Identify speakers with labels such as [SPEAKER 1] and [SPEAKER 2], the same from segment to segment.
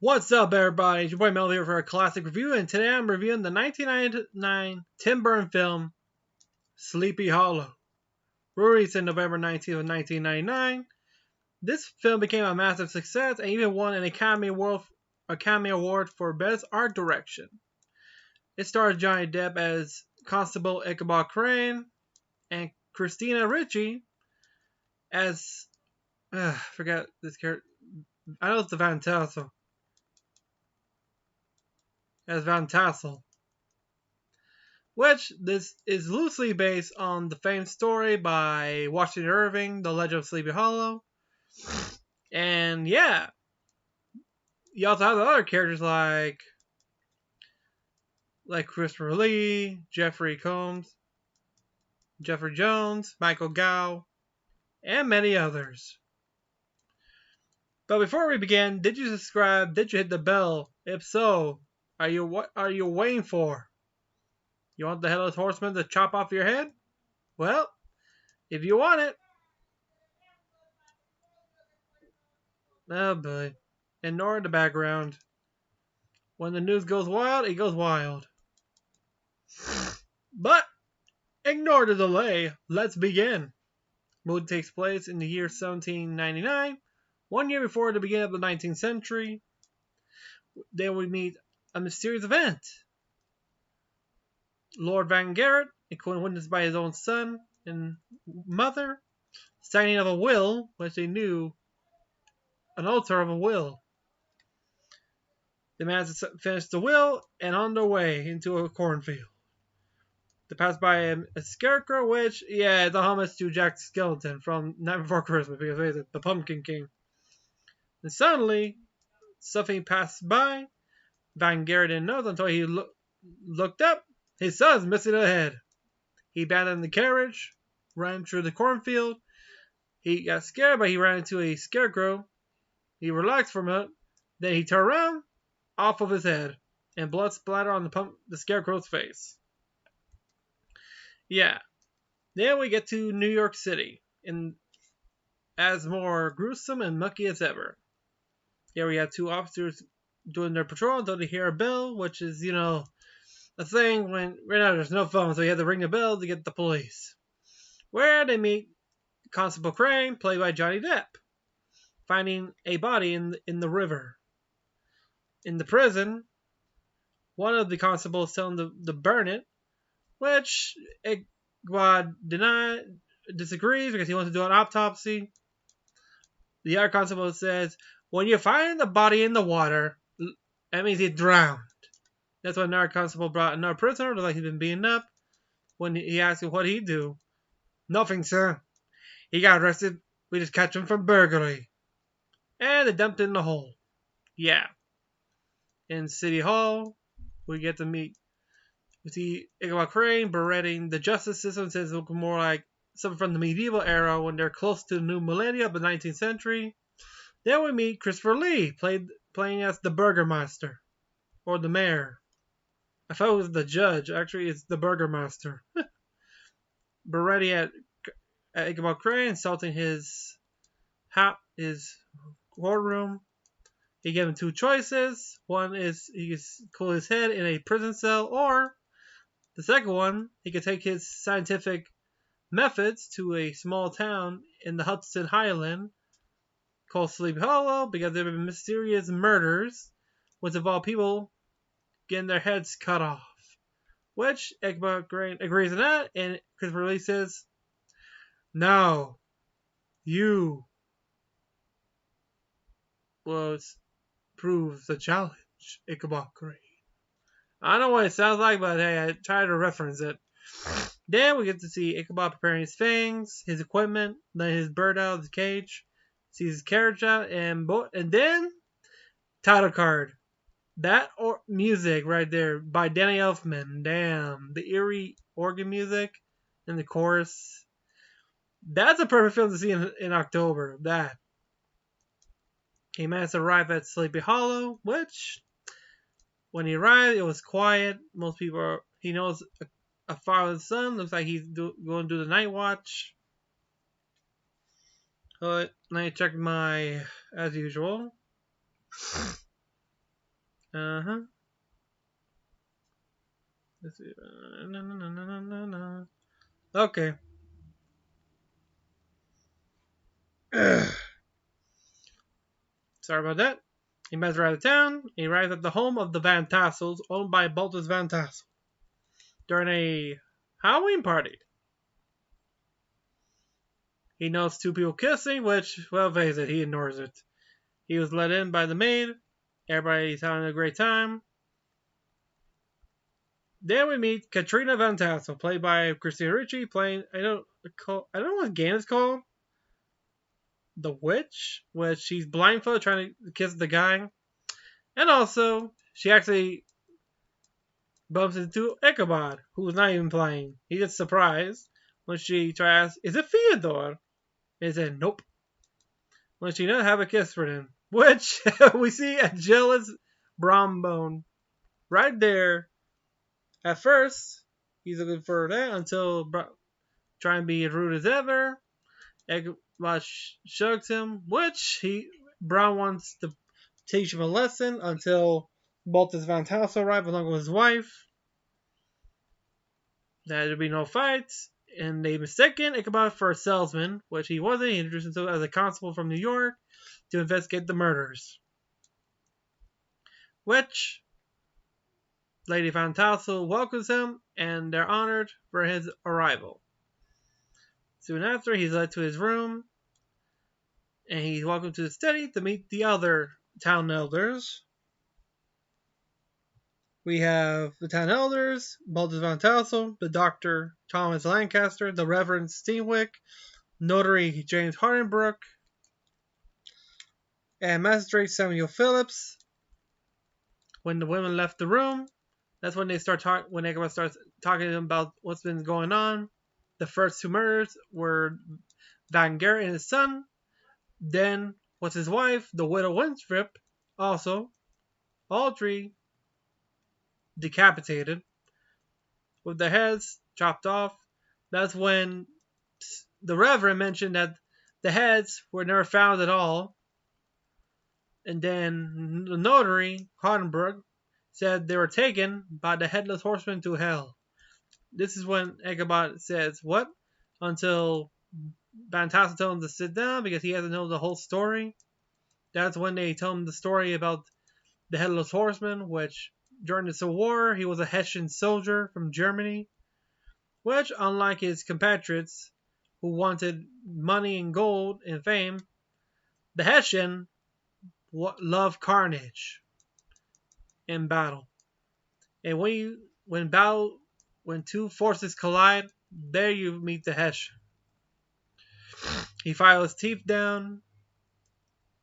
[SPEAKER 1] What's up, everybody? It's your boy Mel here for a classic review, and today I'm reviewing the 1999 Tim Burton film Sleepy Hollow. Released in November 19th of 1999, this film became a massive success and even won an Academy Award for Best Art Direction. It stars Johnny Depp as Constable Ichabod Crane and Christina Ricci as I forgot this character. I know it's the Van Tassel. As Van Tassel, which this is loosely based on the famed story by Washington Irving, The Legend of Sleepy Hollow. And yeah, you also have the other characters like Christopher Lee, Jeffrey Jones, Michael Gow, and many others. But before we begin, did you subscribe? Did you hit the bell? If so, what are you waiting for? You want the Headless Horseman to chop off your head? Well, if you want it. Oh boy. Ignore the background. When the news goes wild, it goes wild. But, ignore the delay. Let's begin. The movie takes place in the year 1799, 1 year before the beginning of the 19th century. There we meet a mysterious event. Lord Van Garrett, witnessed by his own son and mother, signing of a will, which they knew, an altar of a will. The man has finished the will and on their way into a cornfield. They pass by a scarecrow, which, yeah, is a homage to Jack Skellington from Night Before Christmas, because the Pumpkin King. And suddenly, something passed by. Van Garrett didn't know until he looked up. His son's missing a head. He abandoned the carriage, ran through the cornfield. He got scared, but he ran into a scarecrow. He relaxed for a minute. Then he turned around, off of his head, and blood splattered on the scarecrow's face. Yeah. Then we get to New York City, and as more gruesome and mucky as ever. Here we have two officers doing their patrol until they hear a bell, which is, a thing when right now there's no phone, so you have to ring the bell to get the police. Where they meet Constable Crane, played by Johnny Depp, finding a body in the river. In the prison, one of the constables telling them to burn it, which Ichabod disagrees because he wants to do an autopsy. The other constable says, when you find the body in the water, that means he drowned. That's when another constable brought another prisoner, like he'd been beaten up. When he asked him what he'd do, nothing, sir. He got arrested. We just catch him for burglary. And they dumped it in the hole. Yeah. In City Hall, we get to see Ichabod Crane berating the justice system. Says it look more like something from the medieval era when they're close to the new millennia of the 19th century. Then we meet Christopher Lee, playing as the Burgermeister, or the mayor. I thought it was the judge. Actually, it's the Burgermeister. Berating at Ichabod Crane, insulting his courtroom. He gave him two choices. One is he could cool his head in a prison cell, or the second one, he could take his scientific methods to a small town in the Hudson Highland called Sleepy Hollow, because there have been mysterious murders which involve people getting their heads cut off. Which Ichabod Crane agrees on that, and Christopher Lee says, "Now, you will prove the challenge, Ichabod Crane." I don't know what it sounds like, but hey, I try to reference it. Then we get to see Ichabod preparing his fangs, his equipment, letting his bird out of the cage, sees his carriage out, and then title card. That music right there by Danny Elfman, damn, the eerie organ music and the chorus. That's a perfect film to see in October. That. He managed to arrive at Sleepy Hollow, which, when he arrived, it was quiet. Most people he knows a father's son. Looks like he's going to do the night watch. But let me check as usual. Uh huh. Let's see. No, no, no, no, no, no. Okay. Sorry about that. He met her out of town. He arrives at the home of the Van Tassels, owned by Baltus Van Tassel, during a Halloween party. He notes two people kissing, which, well, face it, he ignores it. He was let in by the maid. Everybody's having a great time. Then we meet Katrina Van Tassel, played by Christina Ricci, playing I don't know what game it's called. The Witch, which she's blindfolded trying to kiss the guy. And also, she actually bumps into Ichabod, who's not even playing. He gets surprised when she tries, is it Theodore? He said, nope. When she doesn't have a kiss for him. Which, we see a jealous Brombone right there. At first, he's looking for that until trying to be as rude as ever. Ichabod shrugs him, which Brown wants to teach him a lesson until Baltus Van Tassel arrives along with his wife. There'd be no fights, and they mistaken Ichabod for a salesman, which he wasn't. He introduced himself as a constable from New York to investigate the murders. Which Lady Van Tassel welcomes him, and they're honored for his arrival. Soon after, he's led to his room, and he's welcomed to the study to meet the other town elders. We have the town elders, Baltus Van Tassel, the Dr. Thomas Lancaster, the Reverend Steenwick, Notary James Hardenbrook, and Magistrate Samuel Phillips. When the women left the room, that's when when Ichabod starts talking to them about what's been going on. The first two murders were Van Garrett and his son. Then was his wife, the widow Winstrip, also. All three decapitated with their heads chopped off. That's when the Reverend mentioned that the heads were never found at all. And then the notary, Hardenberg, said they were taken by the headless horseman to hell. This is when Ichabod says, what? Until Van Tassel told him to sit down because he has to know the whole story. That's when they told him the story about the headless horseman, which during the Civil War, he was a Hessian soldier from Germany, which, unlike his compatriots who wanted money and gold and fame, the Hessian loved carnage in battle. And when two forces collide, there you meet the Hessian. He filed his teeth down,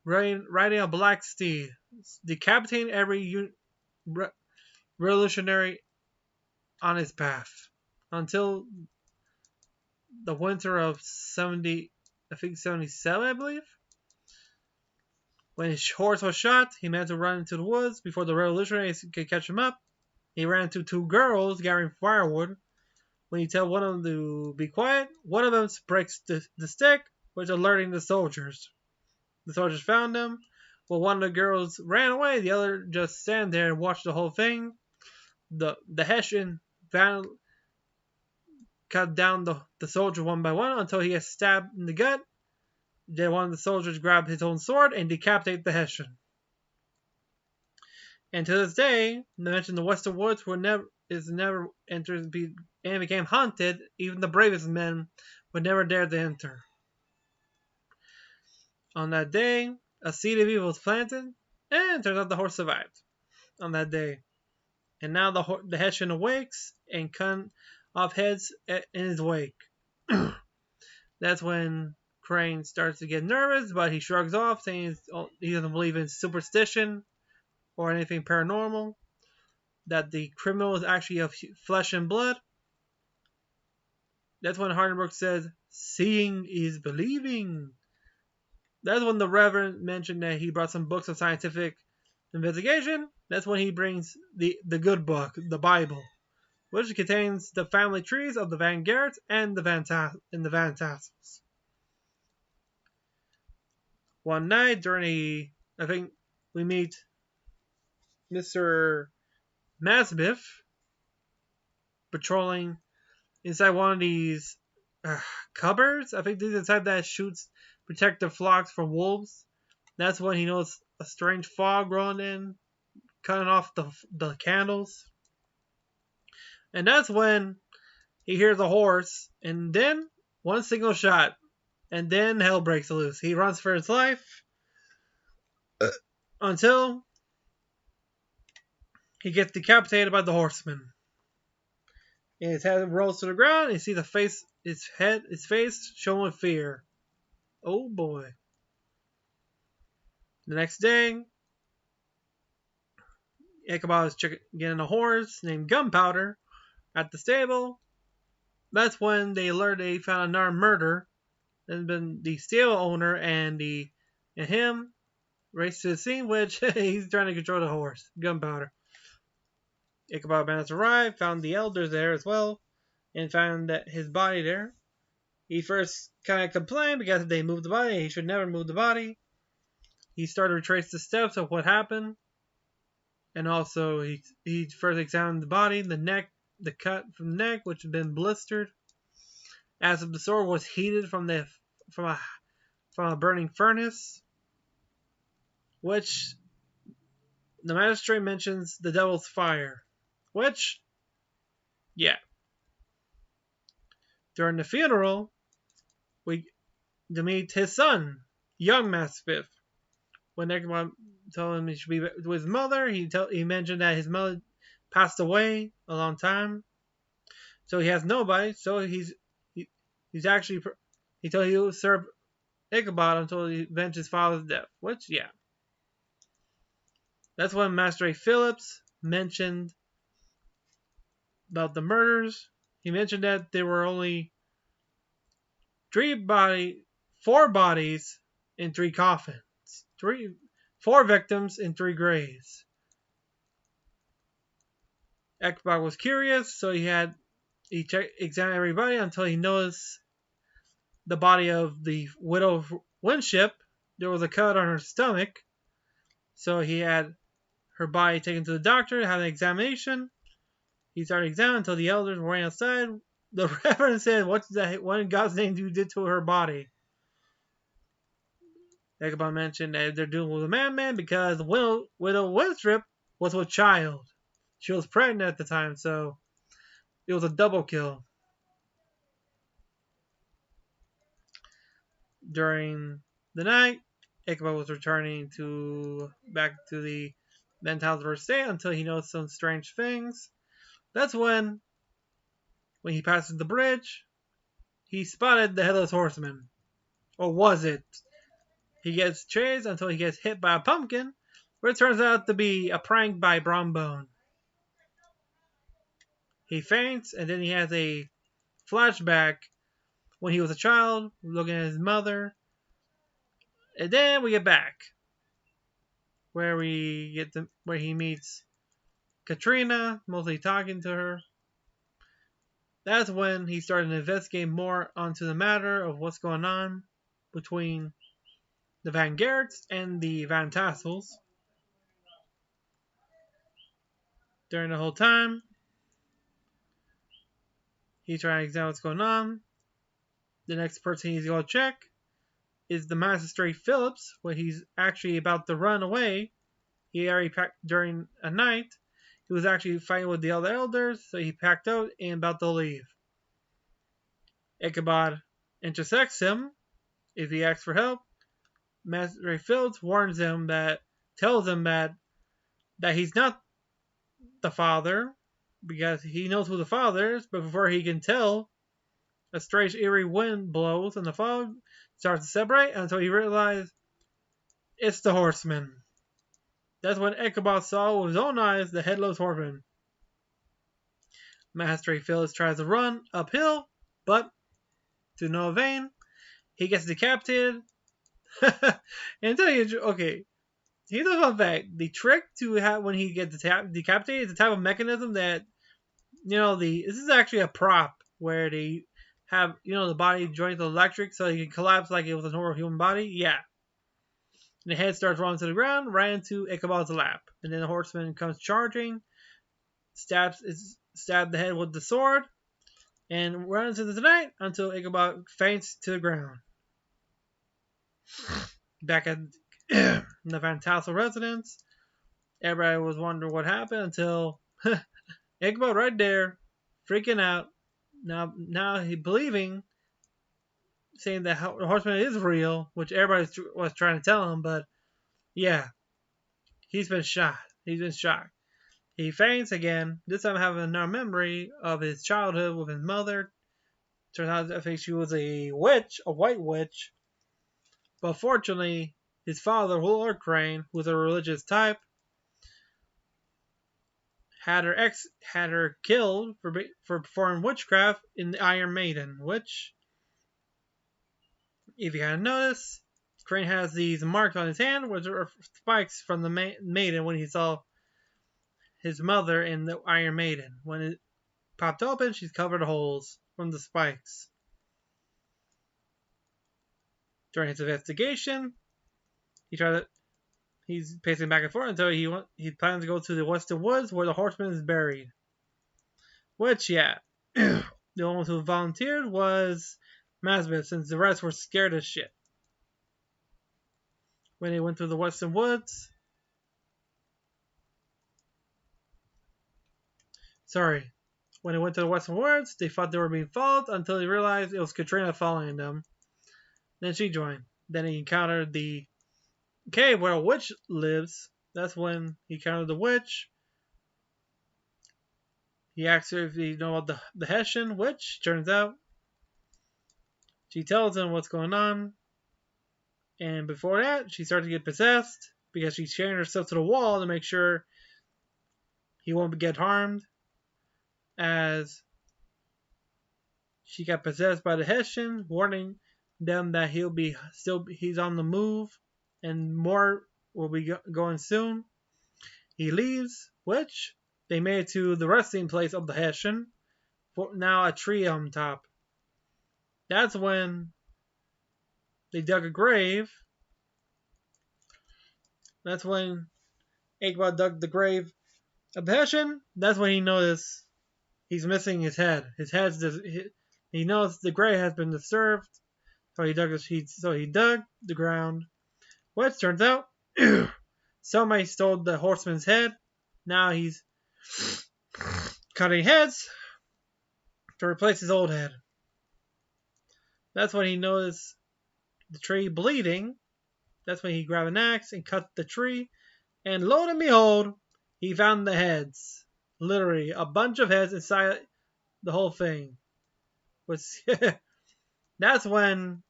[SPEAKER 1] riding a black steed, decapitating every revolutionary on his path until the winter of 77, I believe. When his horse was shot, he managed to run into the woods before the revolutionaries could catch him up. He ran into two girls carrying firewood. When you tell one of them to be quiet, one of them breaks the stick, which alerting the soldiers. The soldiers found him. Well, one of the girls ran away. The other just stand there and watched the whole thing. The Hessian cut down the soldier one by one until he gets stabbed in the gut. Then one of the soldiers grabbed his own sword and decapitated the Hessian. And to this day, they mention the Western Woods never entered and became haunted. Even the bravest men would never dare to enter. On that day, a seed of evil was planted, and it turns out the horse survived on that day. And now the Hessian awakes and cut off heads in his wake. That's when Crane starts to get nervous, but he shrugs off, saying he doesn't believe in superstition or anything paranormal, that the criminal is actually of flesh and blood. That's when Hardenbrook says, seeing is believing. That's when the Reverend mentioned that he brought some books of scientific investigation. That's when he brings the good book, the Bible, which contains the family trees of the Van Garretts and the Van Tassels. One night I think we meet Mr. Masbiff patrolling inside one of these cupboards. I think these are the type that shoots protective flocks from wolves. That's when he noticed a strange fog rolling in, cutting off the candles. And that's when he hears a horse, and then one single shot, and then hell breaks loose. He runs for his life until he gets decapitated by the horseman. And his head rolls to the ground, and you see his face showing fear. Oh boy. The next day, Ichabod is getting a horse named Gunpowder at the stable. That's when they learned they found another murder. And then the stable owner and him race to the scene, which he's trying to control the horse, Gunpowder. Ichabod managed to arrive, found the elders there as well, and found that his body there. He first kind of complained because they moved the body. He should never move the body. He started to retrace the steps of what happened. And also, he first examined the body, the neck, the cut from the neck, which had been blistered, as if the sword was heated from a burning furnace, which the magistrate mentions the devil's fire, which, yeah. During the funeral, we meet his son, young Mastiff. When Ichabod told him he should be with his mother, he mentioned that his mother passed away a long time, so he has nobody. So he's actually he told he would serve Ichabod until he avenged his father's death. Which, yeah, that's when Master A. Phillips mentioned about the murders. He mentioned that there were only 4 bodies in 3 coffins. 4 victims in 3 graves. Ichabod was curious, so he examined everybody until he noticed the body of the widow Winship. There was a cut on her stomach, so he had her body taken to the doctor, had an examination. He started examining until the elders were waiting outside. The reverend said, "What in God's name you did to her body?" Ichabod mentioned that they're doing with a madman because widow Winstrip was with child. She was pregnant at the time, so it was a double kill. During the night, Ichabod was returning back to the men's house for a stay until he noticed some strange things. That's when he passes the bridge, he spotted the Headless Horseman. Or was it? He gets chased until he gets hit by a pumpkin, where it turns out to be a prank by Brombone. He faints, and then he has a flashback when he was a child, looking at his mother. And then we get back, where he meets Katrina, mostly talking to her. That's when he started to investigate more onto the matter of what's going on between the Van Gerets and the Van Tassels. During the whole time, he's trying to examine what's going on. The next person he's going to check is the Magistrate Phillips, when he's actually about to run away. He already packed during a night. He was actually fighting with the other elders, so he packed out and about to leave. Ichabod intersects him. If he asks for help, Magistrate Phillips tells him that he's not the father, because he knows who the father is, but before he can tell, a strange eerie wind blows and the fog starts to separate until he realizes it's the horseman. That's when Ichabod saw with his own eyes the Headless Horseman. Magistrate Phillips tries to run uphill, but to no avail. He gets decapitated. And tell you, okay, here's a fun fact. The trick to have when he gets decapitated is the type of mechanism that, this is actually a prop where they have, the body joined with electric so he can collapse like it was a normal human body. Yeah. And the head starts rolling to the ground, right into Ichabod's lap. And then the horseman comes charging, stabs the head with the sword, and runs into the night until Ichabod faints to the ground. Back at the Van Tassel residence, everybody was wondering what happened until Ichabod right there, freaking out. Now he believing, saying that the horseman is real, which everybody was trying to tell him, but yeah, he's been shot. He's been shot. He faints again, this time having another memory of his childhood with his mother. Turns out I think she was a witch, a white witch. But fortunately, his father, Lord Crane, who was a religious type, had her killed for performing witchcraft in the Iron Maiden, which, if you hadn't noticed, Crane has these marks on his hand, which are spikes from the Maiden when he saw his mother in the Iron Maiden. When it popped open, she's covered in holes from the spikes. During his investigation, he's pacing back and forth until he plans to go to the Western Woods where the horseman is buried. Which, yeah, the only one who volunteered was Masbeth, since the rest were scared as shit. When they went to the Western Woods, when they went to the Western Woods, they thought they were being followed until they realized it was Katrina following them. Then she joined. Then he encountered the cave where a witch lives. That's when he encountered the witch. He asks her if he know about the Hessian witch. Turns out she tells him what's going on. And before that, she starts to get possessed because she's chained herself to the wall to make sure he won't get harmed. As she got possessed by the Hessian, warning them that he's on the move and more will be going soon. He leaves, which they made it to the resting place of the Hessian, for now a tree on top. That's when they dug a grave. That's when Ichabod dug the grave of the Hessian. That's when he noticed he's missing his head. He knows the grave has been disturbed, so he dug the ground. Which turns out somebody stole the horseman's head. Now he's cutting heads to replace his old head. That's when he noticed the tree bleeding. That's when he grabbed an axe and cut the tree. And lo and behold, he found the heads. Literally, a bunch of heads inside the whole thing. That's when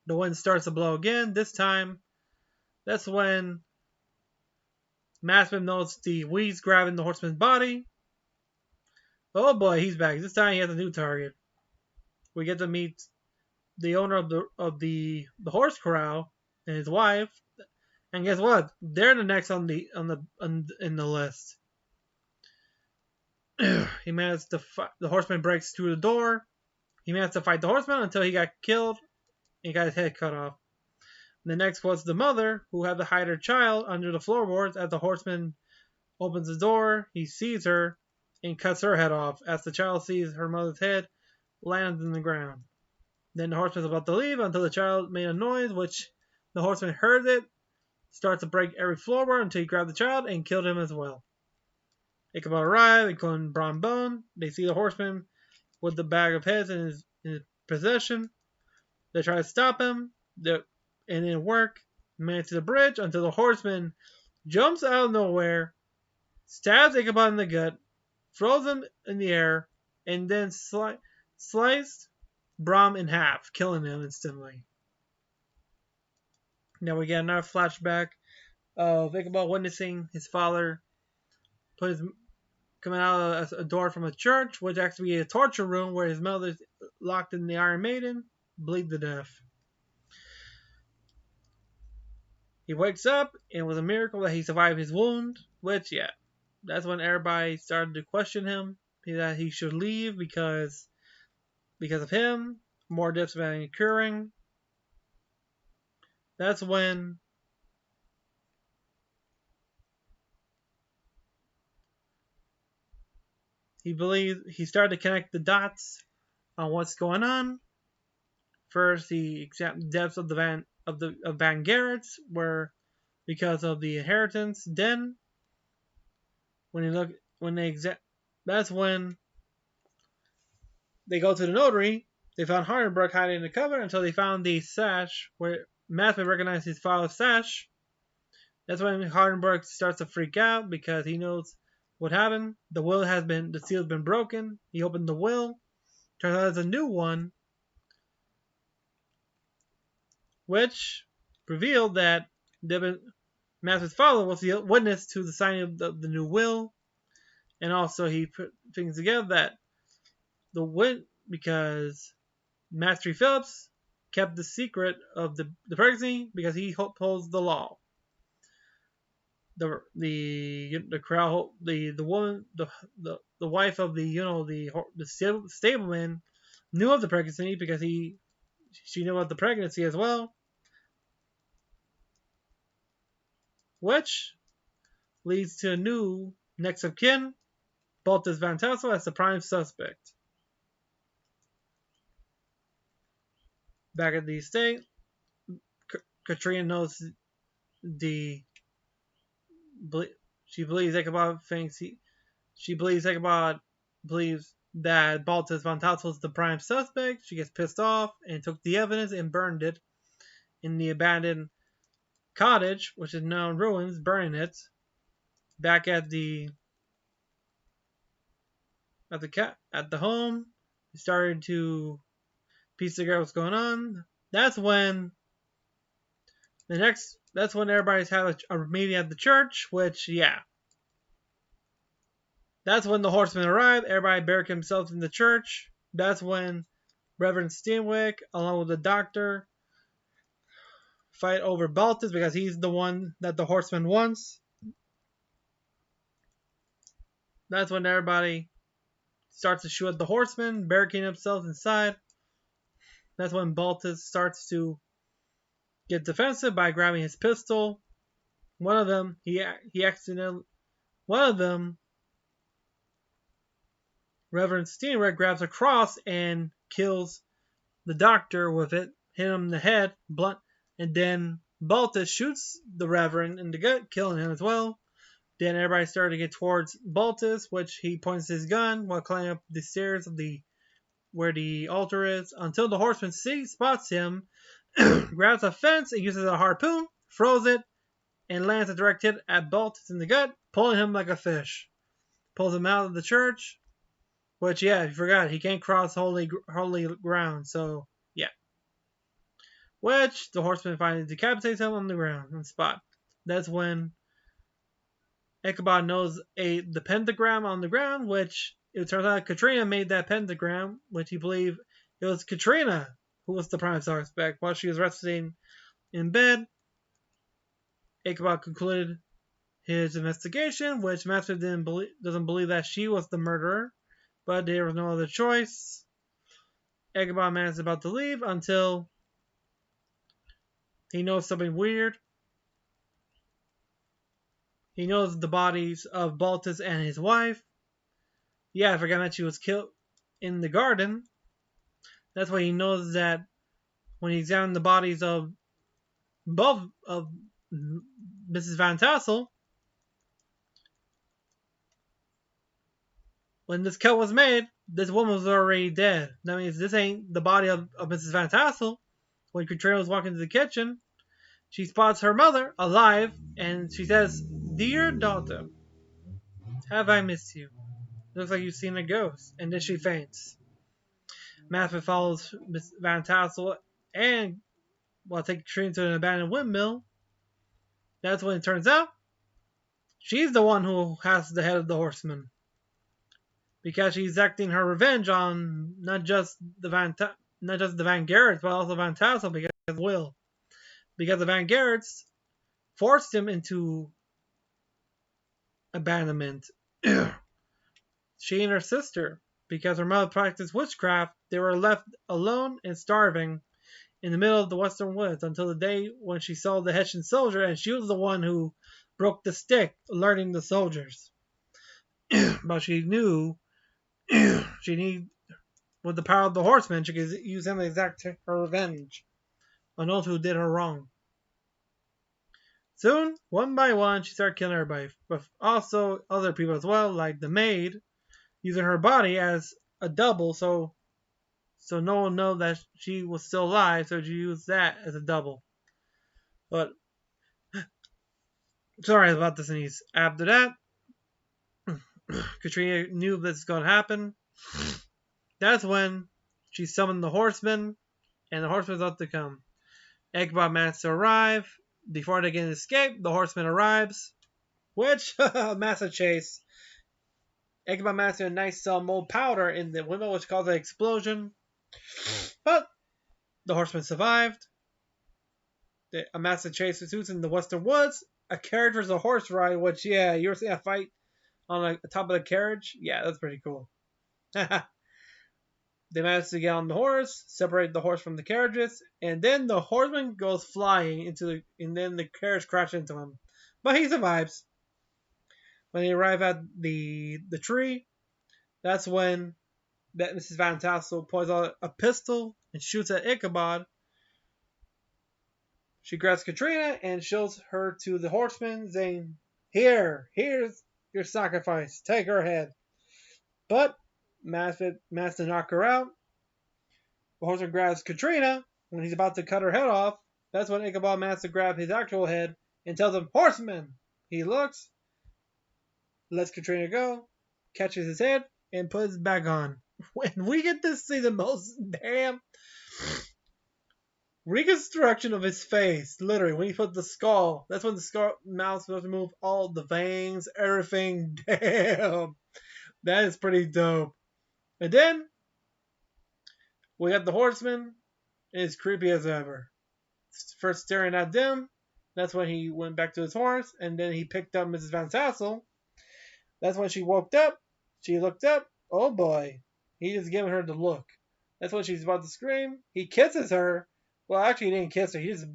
[SPEAKER 1] the wind starts to blow again. This time, that's when Massman noticed the weeds grabbing the horseman's body. Oh boy, he's back. This time he has a new target. We get to meet the owner of the horse corral and his wife. And guess what? They're the next in the list. He managed to the horseman breaks through the door. He managed to fight the horseman until he got killed and got his head cut off. The next was the mother, who had to hide her child under the floorboards. As the horseman opens the door, he sees her and cuts her head off. As the child sees her mother's head lands in the ground. Then the horseman is about to leave until the child made a noise, which the horseman heard it, starts to break every floorboard until he grabbed the child and killed him as well. Ichabod arrive, including Bron Bone. They see the horseman with the bag of heads in his possession. They try to stop him, and it didn't work. Man to the bridge until the horseman jumps out of nowhere, stabs Ichabod in the gut, throws him in the air, and then sliced Brom in half, killing him instantly. Now we get another flashback of Ichabod witnessing his father coming out of a door from a church, which actually is a torture room where his mother's locked in the Iron Maiden, bleed to death. He wakes up, and it was a miracle that he survived his wound, which, yeah, that's when everybody started to question him, that he should leave because of him, more deaths have been occurring. That's when he started to connect the dots on what's going on. First, he examined the depths of the Van Garrett's, where because of the inheritance. Then, when they that's when they go to the notary. They found Hardenberg hiding in the cupboard until they found the sash where Mathman recognized his father's sash. That's when Hardenberg starts to freak out because he knows what happened. The seal's been broken. He opened the will. Turns out it's a new one, which revealed that Mathman's father was the witness to the signing of the new will. And also he put things together that because Mastery Phillips kept the secret of the pregnancy because he upholds the law. The crowd, the woman, the wife of the stableman knew of the pregnancy because she knew about the pregnancy as well, which leads to a new next of kin, Baltus Van Tassel as the prime suspect. Back at the estate, Katrina knows she believes Ichabod thinks she believes Ichabod believes that Baltus Van Tassel is the prime suspect. She gets pissed off and took the evidence and burned it in the abandoned cottage, which is now in ruins, burning it. Back at the home, he started to piece together what's going on. That's when everybody's had a meeting at the church, which, yeah. That's when the horsemen arrive. Everybody barricades themselves in the church. That's when Reverend Steenwick, along with the doctor, fight over Baltus because he's the one that the horseman wants. That's when everybody starts to shoot at the horseman, barricading themselves inside. That's when Baltus starts to get defensive by grabbing his pistol. One of them, Reverend Steenwick grabs a cross and kills the doctor with it, hit him in the head, blunt, and then Baltus shoots the Reverend in the gut, killing him as well. Then everybody started to get towards Baltus, which he points his gun while climbing up the stairs of where the altar is, until the horseman spots him, grabs a fence and uses a harpoon, throws it, and lands a direct hit at Baltus in the gut, pulling him like a fish. Pulls him out of the church, which, yeah, you forgot, he can't cross holy ground, so, yeah. Which, the horseman finally decapitates him on the ground, on the spot. That's when Ichabod knows the pentagram on the ground, which it turns out Katrina made that pentagram, which he believed it was Katrina who was the prime suspect. While she was resting in bed, Ichabod concluded his investigation, which Master doesn't believe that she was the murderer, but there was no other choice. Ichabod is about to leave until he knows something weird. He knows the bodies of Baltus and his wife. Yeah, I forgot that she was killed in the garden. That's why he knows that when he examined the bodies of both of Mrs. Van Tassel, when this cut was made, this woman was already dead. That means this ain't the body of Mrs. Van Tassel. When Katrina was walking to the kitchen, she spots her mother alive, and she says, "Dear daughter, have I missed you? Looks like you've seen a ghost." And then she faints. Matthew follows Miss Van Tassel and take Katrina to an abandoned windmill. That's when it turns out she's the one who has the head of the horseman, because she's acting her revenge on not just the Van Garretts, but also Van Tassel because of will. Because the Van Garretts forced him into abandonment. She and her sister, because her mother practiced witchcraft, they were left alone and starving in the middle of the western woods until the day when she saw the Hessian soldier, and she was the one who broke the stick, alerting the soldiers. But she knew she need with the power of the horseman, she could use him to exact her revenge on those who did her wrong. Soon, one by one, she started killing everybody, but also other people as well, like the maid, using her body as a double, so no one know that she was still alive. So she used that as a double. But sorry about the sneeze. After that, Katrina knew this was going to happen. That's when she summoned the horsemen, and the horsemen was up to come. Ichabod managed to arrive. Before they can escape, the horseman arrives, which, massive chase. Ichabod managed to ignite some mold powder in the window, which caused an explosion. But the horseman survived. A massive chase ensues in the western woods. A carriage versus a horse ride, which, yeah, you ever see that fight on the top of the carriage? Yeah, that's pretty cool. They manage to get on the horse, separate the horse from the carriages, and then the horseman goes flying and then the carriage crashes into him. But he survives. When they arrive at the tree, that's when Mrs. Van Tassel pulls out a pistol and shoots at Ichabod. She grabs Katrina and shows her to the horseman, saying, here's your sacrifice. Take her head. But managed to knock her out. The horseman grabs Katrina when he's about to cut her head off. That's when Ichabod manages to grab his actual head and tells him, "Horseman!" He looks, lets Katrina go, catches his head, and puts it back on. When we get to see the most damn reconstruction of his face, literally, when he put the skull, that's when the skull mouth's supposed to move all the veins, everything. Damn, that is pretty dope. And then we got the horseman, and it's creepy as ever. First staring at them, that's when he went back to his horse, and then he picked up Mrs. Van Tassel. That's when she woke up. She looked up. Oh boy, he just giving her the look. That's when she's about to scream. He kisses her. Well, actually, he didn't kiss her. He just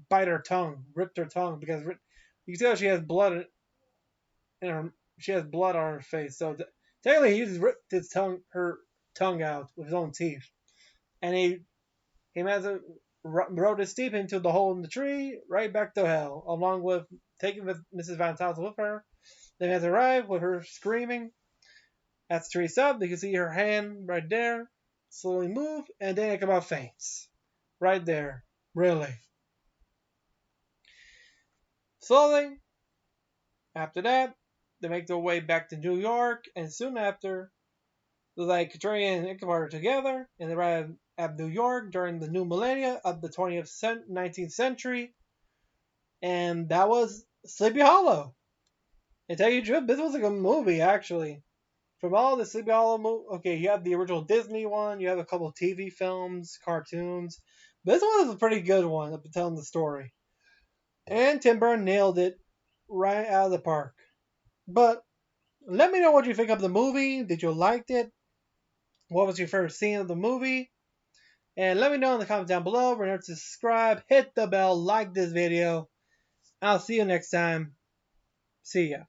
[SPEAKER 1] bite her tongue, ripped her tongue, because you can tell she has blood in her. She has blood on her face. So technically, he just ripped her tongue out with his own teeth, and he rode his steep into the hole in the tree, right back to hell, along with taking Mrs. Van Tassel with her. They has arrived with her screaming. As the tree stopped, you can see her hand right there slowly move, and then Ichabod faints. Right there. Really. Slowly, after that, they make their way back to New York, and soon after, Katrina and Ichabod are together, and they arrive at New York during the new millennia of the 19th century, and that was Sleepy Hollow. And tell you the truth, this was a good movie, actually. From all the Sleepy Hollow movies, okay, you have the original Disney one, you have a couple of TV films, cartoons. This one is a pretty good one of telling the story. And Tim Burton nailed it right out of the park. But let me know what you think of the movie. Did you like it? What was your favorite scene of the movie? And let me know in the comments down below. Remember to subscribe, hit the bell, like this video. I'll see you next time. See ya.